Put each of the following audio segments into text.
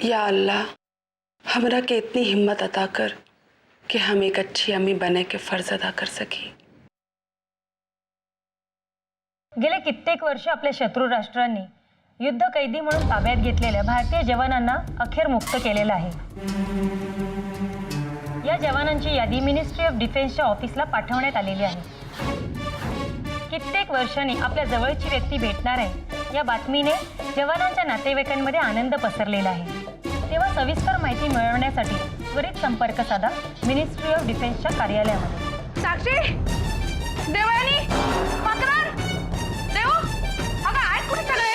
या अल्लाह, हमरा के इतनी हिम्मत अता कर कि हम एक अच्छी अम्मी बने के फर्ज अदा कर सकी। गेले कित्येक वर्ष आपल्या शत्रू राष्ट्रांनी युद्ध कैदी म्हणून ताब्यात घेतलेल्या भारतीय जवानांना अखेर मुक्त केलेलं आहे। या जवानांची यादी मिनिस्ट्री ऑफ डिफेन्सच्या ऑफिसला पाठवण्यात आलेली आहे। कित्येक वर्षांनी आपल्या जवळची व्यक्ती भेटणार आहे या बातमीने जवानांच्या नातेवाईकांमध्ये आनंद पसरलेला आहे। तेव्हा सविस्तर माहिती मिळवण्यासाठी त्वरित संपर्क साधा मिनिस्ट्री ऑफ डिफेन्सच्या कार्यालयामध्ये। साक्षी, देवयानी, मकरन, देव, अगं आय कुठे चालले?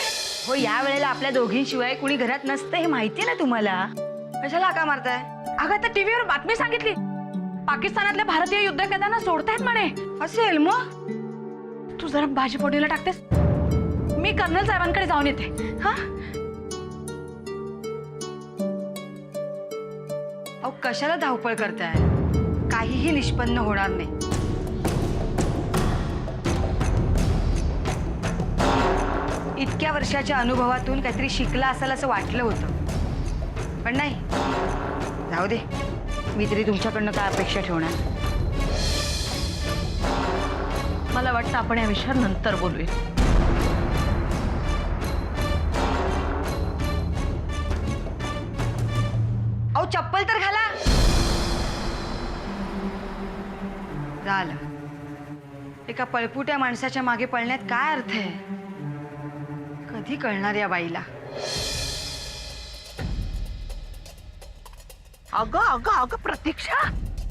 हो, या वेळेला आपल्या दोघींशिवाय कुणी घरात नसतं हे माहिती ना तुम्हाला। कशाला हाका मारताय? अगं आता टीव्हीवर बातमी सांगितली, पाकिस्तानातल्या भारतीय युद्ध कैद्यांना सोडतायत म्हणे। असेल मग? तू जरा भाजी फोडणीला टाकतेस, मी कर्नल साहेबांकडे जाऊन येते। हा, अहो कशाला धावपळ करताय? काहीही निष्पन्न होणार नाही। इतक्या वर्षाच्या अनुभवातून काहीतरी शिकला असेल असं वाटलं होतं, पण नाही। जाऊ दे, मी तरी तुमच्याकडनं काय अपेक्षा ठेवणार? मला वाटतं आपण या विषयावर नंतर बोलूया। अहो चप्पल तर घाला। झालं, एका पळपुट्या माणसाच्या मागे पळण्यात काय अर्थ आहे? कधी कळणार या बाईला? अगं अगं अगं प्रतीक्षा,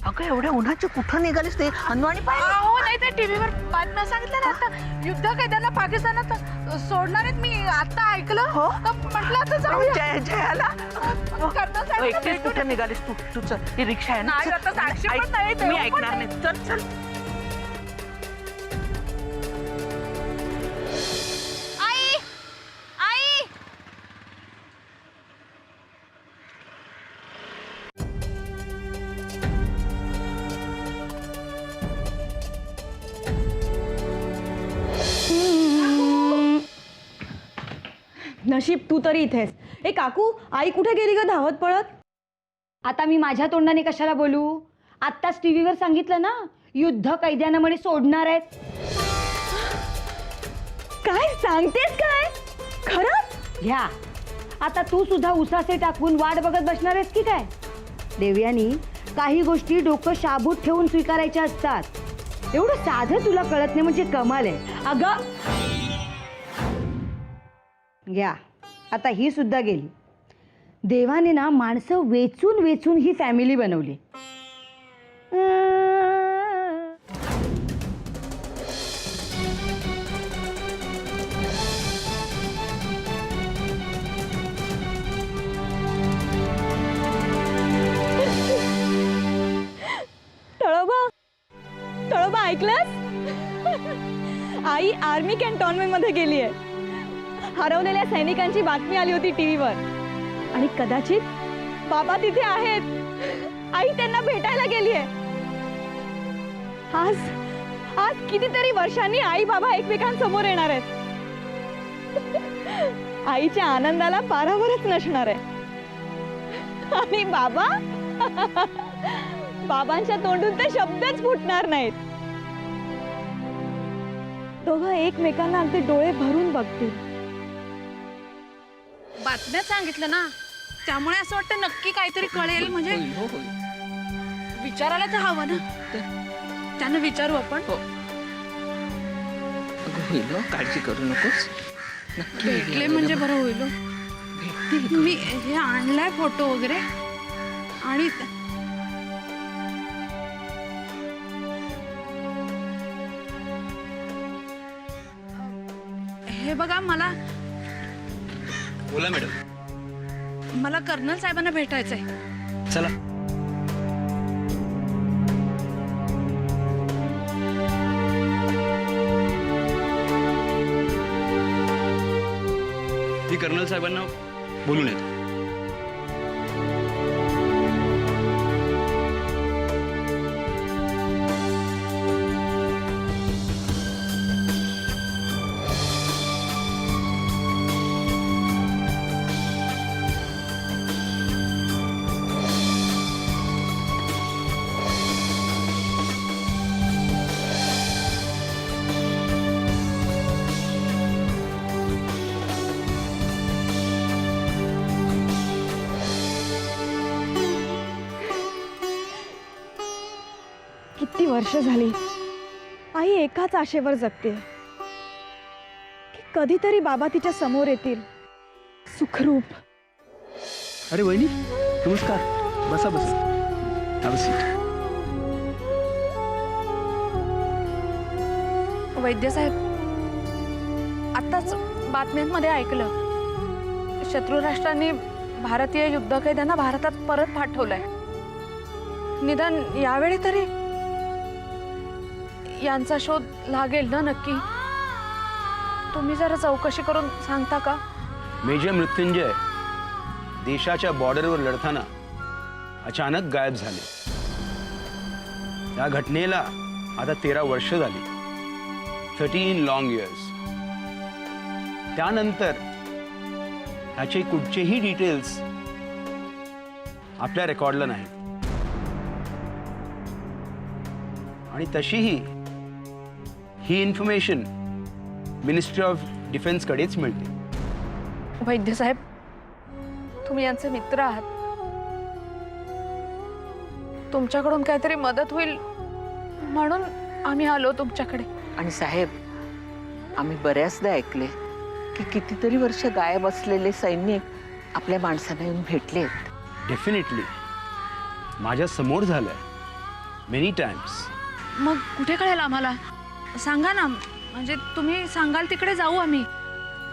अगं एवढ्या उन्हाची कुठं निघालीस? ते अन्वाणी पाहिजे। हो नाही, ते टीव्हीवर बातम्या सांगितल्या ना, आता युद्ध कैद्यांना पाकिस्तानात सोडणार आहेत। मी आता ऐकलं, हो? म्हटलं आता जाऊया। जयाला कर्नल साहेब, एकटीच कुठं निघालीस तू? तू चल, ही रिक्षा आहे ना? नाही, आता साक्षी पण ऐक, नाही, देव मी पण ऐकणार नाही। नाही। चल चल। आई, आई, नशीब तू तरी इथेस। ए काकू, आई कुठे गेली ग धावत पळत? आता मी माझ्या तोंडाने कशाला बोलू? आत्ताच टीव्हीवर सांगितलं ना, युद्ध कैद्यांना म्हणे सोडणार आहेत। काय सांगतेस काय? खरंच? घ्या, आता तू सुद्धा उसासे टाकून वाट बघत बसणार आहेस की काय? देवयानी, काही गोष्टी डोकं शाबूत ठेवून स्वीकारायच्या असतात। एवढं साधं तुला कळत नाही म्हणजे कमाल आहे अगं। घ्या, आता ही सुद्धा गेली। देवाने ना माणसं वेचून वेचून ही फॅमिली बनवली। तळोबा, तळोबा ऐकलंस? आई आर्मी कॅन्टॉन्मेंट मध्ये गेली आहे। हरवलेल्या सैनिकांची बातमी आली होती टीव्हीवर आणि कदाचित बाबा तिथे आहेत। आई त्यांना भेटायला गेली आहे। आज आज कितीतरी वर्षांनी आई बाबा एकमेकांसमोर येणार आहेत। आईच्या आनंदाला पारावरच नसणार आहे आणि बाबा बाबांच्या तोंडून ते शब्दच फुटणार नाहीत। दोघं एकमेकांना अगदी डोळे भरून बघतील। बातम्यात सांगितलं ना, त्यामुळे असं वाटतं नक्की काहीतरी कळेल। म्हणजे विचारायला तर हवं ना, त्यांना विचारू आपण। होईल, काळजी करू नकोस। भेटले म्हणजे बरं होईल। मी हे आणलाय फोटो वगैरे, आणि हे बघा, मला बोला मॅडम। मला कर्नल साहेबांना भेटायचंय। चला। मी कर्नल साहेबांना बोलून येतो। वर्ष झाली आई एकाच आशेवर जगते की कधीतरी बाबा तिच्या समोर येतील सुखरूप. अरे वहिनी नमस्कार, बसा बसा. Have a seat. वैद्यसाहेब, आत्ताच बातम्यांमध्ये ऐकलं शत्रू राष्ट्रांनी भारतीय युद्धकैद्यांना भारतात परत पाठवलंय. निदान यावेळी तरी यांचा शोध लागेल ना नक्की? तुम्ही जरा चौकशी करून सांगता का? मेजर मृत्युंजय देशाच्या बॉर्डरवर लढताना अचानक गायब झाले. या घटनेला आता 13 वर्ष झाली. 13 लॉंग इयर्स. त्यानंतर ह्याचे कुठचेही डिटेल्स आपल्या रेकॉर्डला नाही. आणि तशीही ही इन्फॉर्मेशन मिनिस्ट्री ऑफ डिफेन्स कडेच मिळते. वैद्यसाहेब, तुम्ही यांचे मित्र आहात. तुमच्याकडून काहीतरी मदत होईल म्हणून आम्ही आलो तुमच्याकडे. आणि साहेब, आम्ही बऱ्याचदा ऐकले की कितीतरी वर्ष गायब असलेले सैनिक आपल्या माणसांना येऊन भेटलेत. डेफिनेटली माझ्या समोर झालंय मेनी टाइम्स. मग कुठे कळेल आम्हाला? सांगा ना, म्हणजे तुम्ही सांगाल तिकडे जाऊ आम्ही.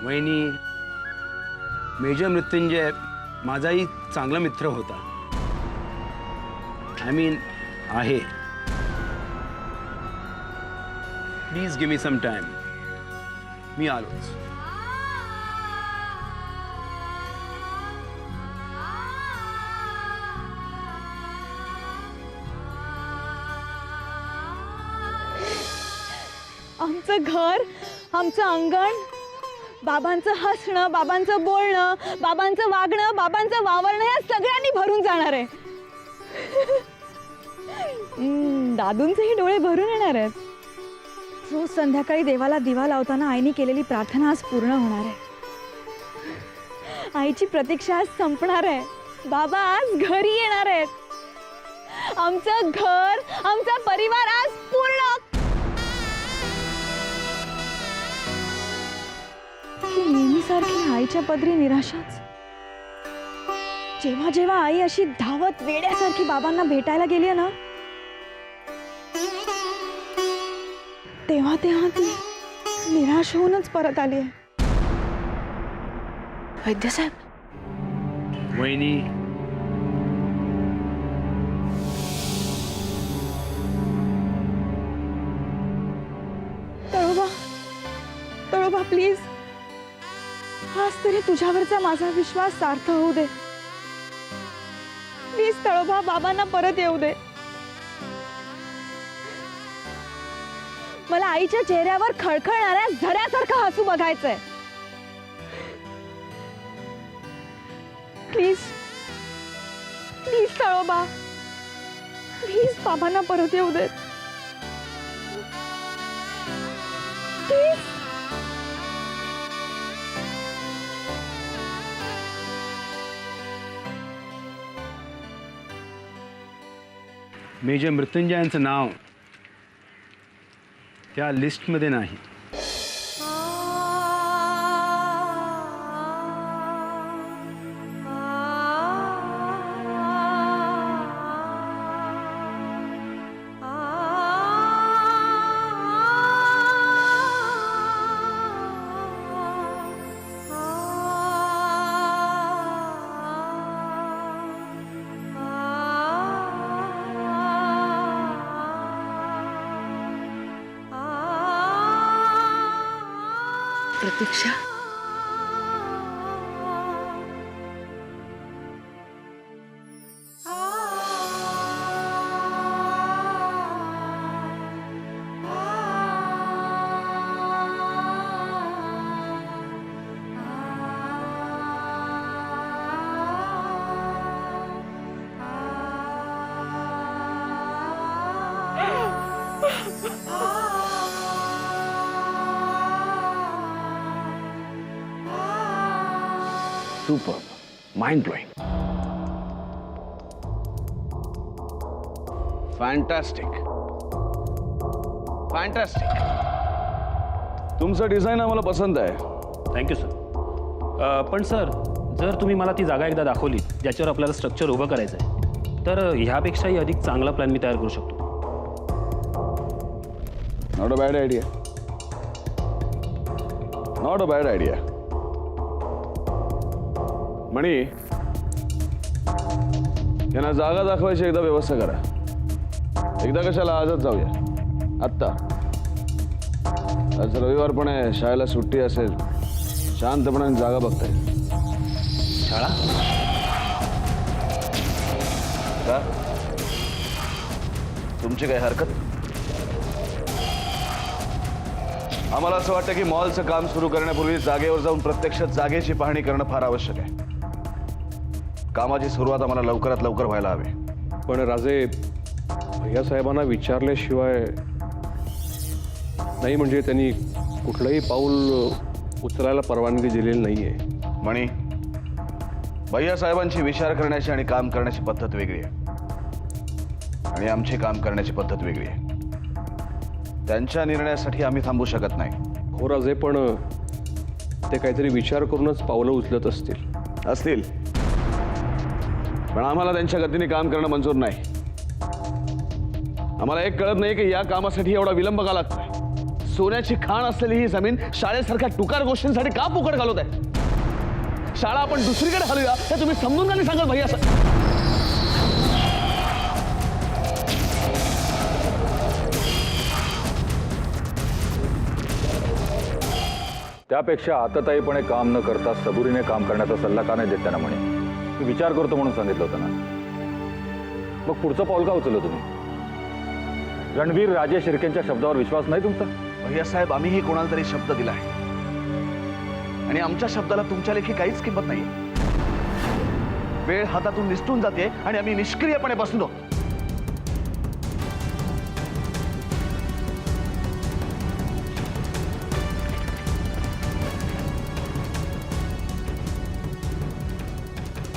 वहिनी, मेजर मृत्युंजय माझाही चांगला मित्र होता. आय मीन आहे. Please give me some time. मी आलोच. आमचं घर, आमचं अंगण, बाबांचं हसणं, बाबांचं बोलणं, बाबांचं वागणं, बाबांचं वावरणं या सगळ्यांनी भरून जाणार आहे. दादूंचेही डोळे भरून येणार आहेत. रोज संध्याकाळी देवाला दिवा लावताना आईने केलेली प्रार्थना आज पूर्ण होणार आहे. आईची प्रतीक्षा आज संपणार आहे. बाबा आज घरी येणार आहेत. आमचं घर, आमचा परिवार आज पूर्ण. ही नेहमीसारखी आईच्या पदरी निराशाच. जेव्हा जेव्हा आई अशी धावत वेड्यासारखी बाबांना भेटायला गेली ना, तेव्हा तेव्हा ती निराश होऊनच परत आली आहे. वैद्यसाहेब, वहिनी, तळोबा, तळोबा प्लीज, आज तरी तुझ्यावरचा माझा विश्वास सार्थ होऊ दे. प्लीज तळोबा, बाबांना परत येऊ दे. मला आईच्या चेहऱ्यावर खळखळणाऱ्या झऱ्यासारखं हसू बघायचंय. प्लीज प्लीज तळोबा, प्लीज बाबांना परत येऊ दे. प्लीज. मेजर मृत्युंजयांचं नाव त्या लिस्टमध्ये नाही. प्रतीक्षा, Superb. Mind-blowing. Fantastic. फॅन्टॅस्टिक. तुमचं डिझाईन आम्हाला पसंत आहे. Thank you sir. पण सर, जर तुम्ही मला ती जागा एकदा दाखवली ज्याच्यावर आपल्याला स्ट्रक्चर उभं करायचं आहे, तर ह्यापेक्षाही अधिक चांगला प्लॅन मी तयार करू शकतो. Not a bad idea. Not a bad idea. मणी, यांना जागा दाखवायची एकदा व्यवस्था करा. एकदा कशाला, आजच जाऊया. आत्ता. आज रविवार पण आहे, शाळेला सुट्टी असेल. शांतपणे जागा बघता येईल. शाळा का? तुमची काय हरकत? आम्हाला असं वाटतं की मॉलचं काम सुरू करण्यापूर्वी जागेवर जाऊन प्रत्यक्ष जागेची पाहणी करणं फार आवश्यक आहे. कामाची सुरुवात आम्हाला लवकरात लवकर व्हायला हवी. पण राजे, भैयासाहेबांना विचारल्याशिवाय नाही, म्हणजे त्यांनी कुठलंही पाऊल उचलायला परवानगी दिलेली नाहीये. म्हणी, भैयासाहेबांची विचार करण्याची आणि काम करण्याची पद्धत वेगळी आहे आणि आमची काम करण्याची पद्धत वेगळी आहे. त्यांच्या निर्णयासाठी आम्ही थांबू शकत नाही. हो राजे, पण ते काहीतरी विचार करूनच पावलं उचलत असतील. पण आम्हाला त्यांच्या गतीने काम करणं मंजूर नाही. आम्हाला एक कळत नाही की या कामासाठी एवढा विलंब का लागतोय. सोन्याची खाण असलेली ही जमीन शाळेसारख्या टुकार गोष्टींसाठी का फुकट घालवत आहे? शाळा आपण दुसरीकडे हलूया हे तुम्ही समजून का नाही सांगत भैया? त्यापेक्षा आतताईपणे काम न करता सबुरीने काम करण्याचा सल्ला का नाही देत त्यांना? म्हणे मी विचार करतो म्हणून सांगितलं होतं ना. मग पुढचं पाऊल का उचललं तुम्ही? रणवीर राजे शिर्केंच्या शब्दावर विश्वास नाही तुमचा? भैया साहेब, आम्हीही कोणाला तरी शब्द दिला आहे आणि आमच्या शब्दाला तुमच्या लेखी काहीच किंमत नाहीये. वेळ हातातून निसटून जाते आणि आम्ही निष्क्रियपणे बसलो.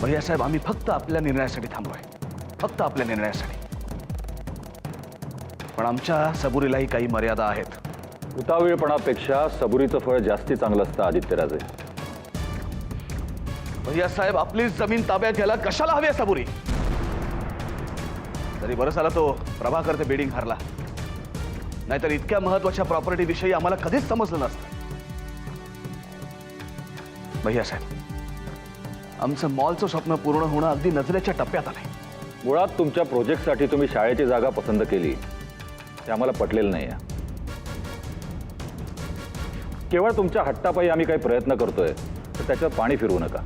भैया साहेब, आम्ही फक्त आपल्या निर्णयासाठी थांबलोय. फक्त आपल्या निर्णयासाठी. पण आमच्या सबुरीलाही काही मर्यादा आहेत. उतावीळपणापेक्षा सबुरीचं फळ जास्ती चांगलं असतं आदित्यराजे. भैया साहेब, आपली जमीन ताब्यात घ्यायला कशाला हवी आहे सबुरी? तरी बरं झाला तो प्रभाकर ते बिल्डिंग हरला, नाहीतर इतक्या महत्वाच्या प्रॉपर्टी विषयी आम्हाला कधीच समजलं नसतं. भैया साहेब, आमचं मॉलचं स्वप्न पूर्ण होणं अगदी नजरेच्या टप्प्यात आलंय. मुळात तुमच्या प्रोजेक्टसाठी तुम्ही शाळेची जागा पसंत केली ते आम्हाला पटलेलं नाही. केवळ तुमच्या हट्टापायी आम्ही काही प्रयत्न करतोय तर त्याच्यात पाणी फिरवू नका.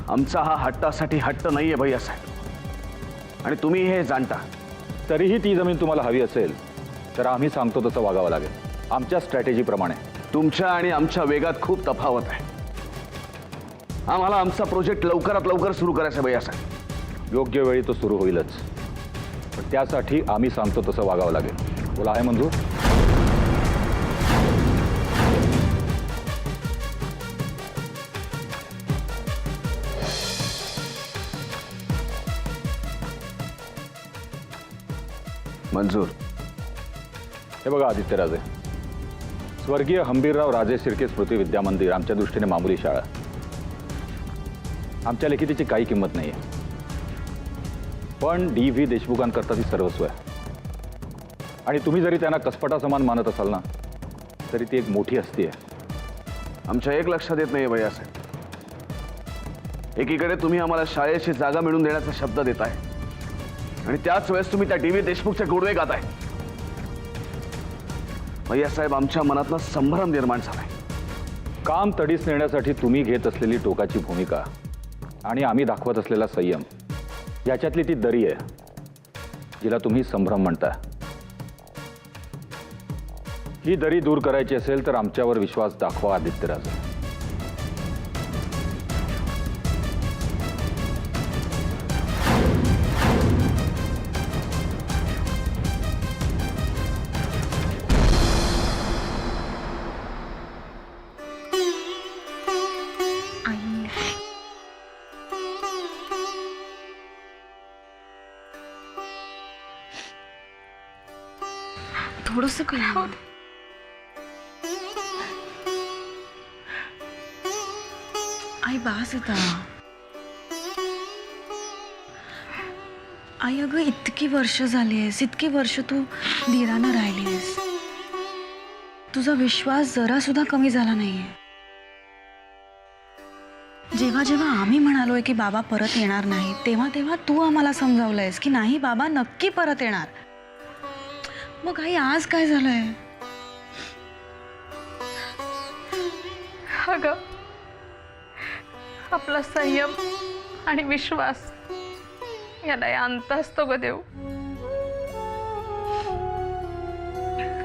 आमचा हा हट्टासाठी हट्ट नाहीये भैया साहेब, आणि तुम्ही हे जाणता. तरीही ती जमीन तुम्हाला हवी असेल तर आम्ही सांगतो तसं वागावं लागेल, आमच्या स्ट्रॅटेजीप्रमाणे. तुमच्या आणि आमच्या वेगात खूप तफावत आहे. आम्हाला आमचा प्रोजेक्ट लवकरात लवकर सुरू करायचा भैया साहेब. योग्य वेळी तो सुरू होईलच, पण त्यासाठी आम्ही सांगतो तसं वागावं लागेल. बोला, आहे मंजूर? मंजूर. हे बघा आदित्यराजे, स्वर्गीय हंबीरराव राजे शिर्के स्मृती विद्या मंदिर आमच्या दृष्टीने मामूली शाळा. आमच्या लेखी तिची काही किंमत नाही आहे, पण D.V. देशमुखांकरता ती सर्वस्व आहे. आणि तुम्ही जरी त्यांना कसपटा समान मानत असाल ना, तरी ती एक मोठी हस्ती आहे. आमच्या एक लक्षात येत नाही भैया साहेब. एकीकडे तुम्ही आम्हाला शाळेची जागा मिळवून देण्याचा शब्द देताय आणि त्याच वेळेस तुम्ही त्या D.V. देशमुखचे गोडवे गाताय. भैया साहेब, आमच्या मनातनं संभ्रम निर्माण झालाय. काम तडीस नेण्यासाठी तुम्ही घेत असलेली टोकाची भूमिका आणि आम्ही दाखवत असलेला संयम याच्यातली ती दरी आहे जिला तुम्ही संभ्रम म्हणता. ही दरी दूर करायची असेल तर आमच्यावर विश्वास दाखवा आदित्यराजे. थोडस करा. आई बास आता. आई अगं इतकी वर्ष झाली आहेस, इतकी वर्ष तू धीरानं राहिली आहेस. तुझा विश्वास जरा सुद्धा कमी झाला नाहीये. जेव्हा जेव्हा आम्ही म्हणालोय की बाबा परत येणार नाही, तेव्हा तेव्हा तू आम्हाला समजावलंयस की नाही बाबा नक्की परत येणार. मग आई आज काय झालंय? अगं आपला संयम आणि विश्वास याला अंत असतो ग देव.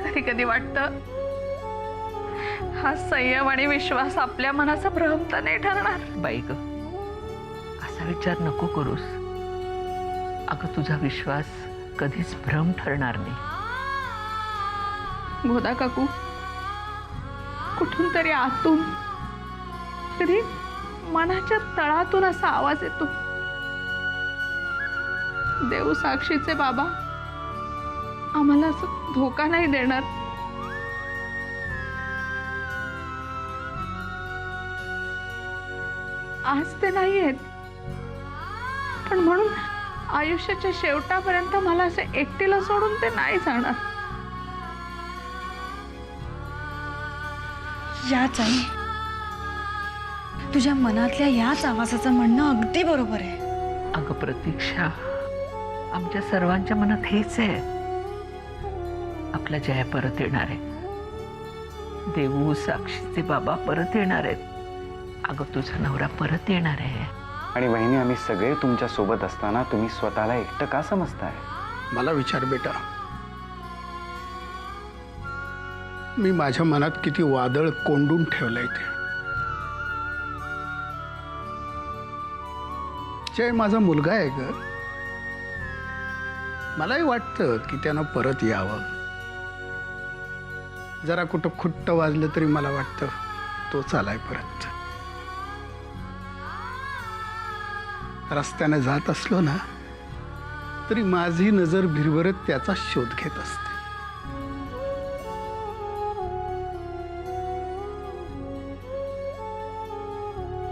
कधी कधी वाटतं हा संयम आणि विश्वास आपल्या मनाचा भ्रम तर नाही ठरणार. बाई ग, असा विचार नको करूस. अगं तुझा विश्वास कधीच भ्रम ठरणार नाही. गोदा काकू, कुठून तरी आतून कधी मनाच्या तळातून असा आवाज येतो, देव साक्षीचे बाबा आम्हाला असं धोका नाही देणार. आज ते नाही आहेत, पण म्हणून आयुष्याच्या शेवटापर्यंत मला असं एकटीला सोडून ते नाही जाणार. याच आई, तुझ्या मनातल्या याच आवाजाचं म्हणणं अगदी बरोबर आहे. अगं प्रतीक्षा, आमच्या सर्वांच्या मनात हेच आहे. आपला जया परत येणार आहे. देऊ साक्षीचे बाबा परत येणार आहेत. अगं तुझा नवरा परत येणार आहे. आणि वहिनी, आम्ही सगळे तुमच्या सोबत असताना तुम्ही स्वतःला एकटं का समजताय? मला विचार बेटा, मी माझ्या मनात किती वादळ कोंडून ठेवलंय ते. जय माझा मुलगा आहे ग. मलाही वाटतं की त्यानं परत यावं. जरा कुठं खुट्ट वाजलं तरी मला वाटतं तोच आलाय परत. रस्त्याने जात असलो ना तरी माझी नजर भिरभरत त्याचा शोध घेत असते.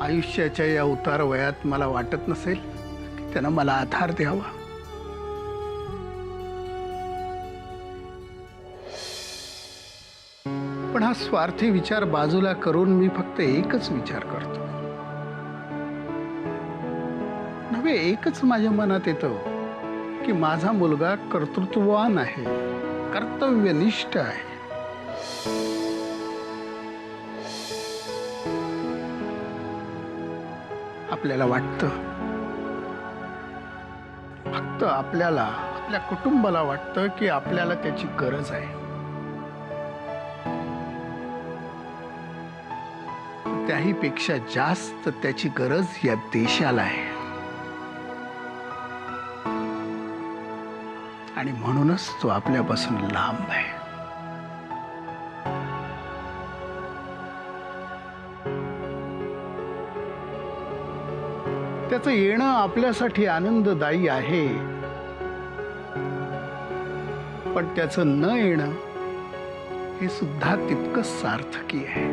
आयुष्याच्या या उतार वयात मला वाटत नसेल की त्यानं मला आधार द्यावा. पण हा स्वार्थी विचार बाजूला करून मी फक्त एकच विचार करतो. नव्हे, एकच माझ्या मनात येतं की माझा मुलगा कर्तृत्ववान आहे, कर्तव्यनिष्ठ आहे. आपल्याला वाटतं, फक्त आपल्याला, आपल्या कुटुंबाला वाटतं की आपल्याला त्याची गरज आहे. त्याही पेक्षा जास्त त्याची गरज या देशाला आहे. आणि म्हणूनच तो आपल्यापासून लांब आहे. त्याचं येणं आपल्यासाठी आनंददायी आहे, पण त्याचं न येणं हे सुद्धा तितकंच सार्थकी आहे.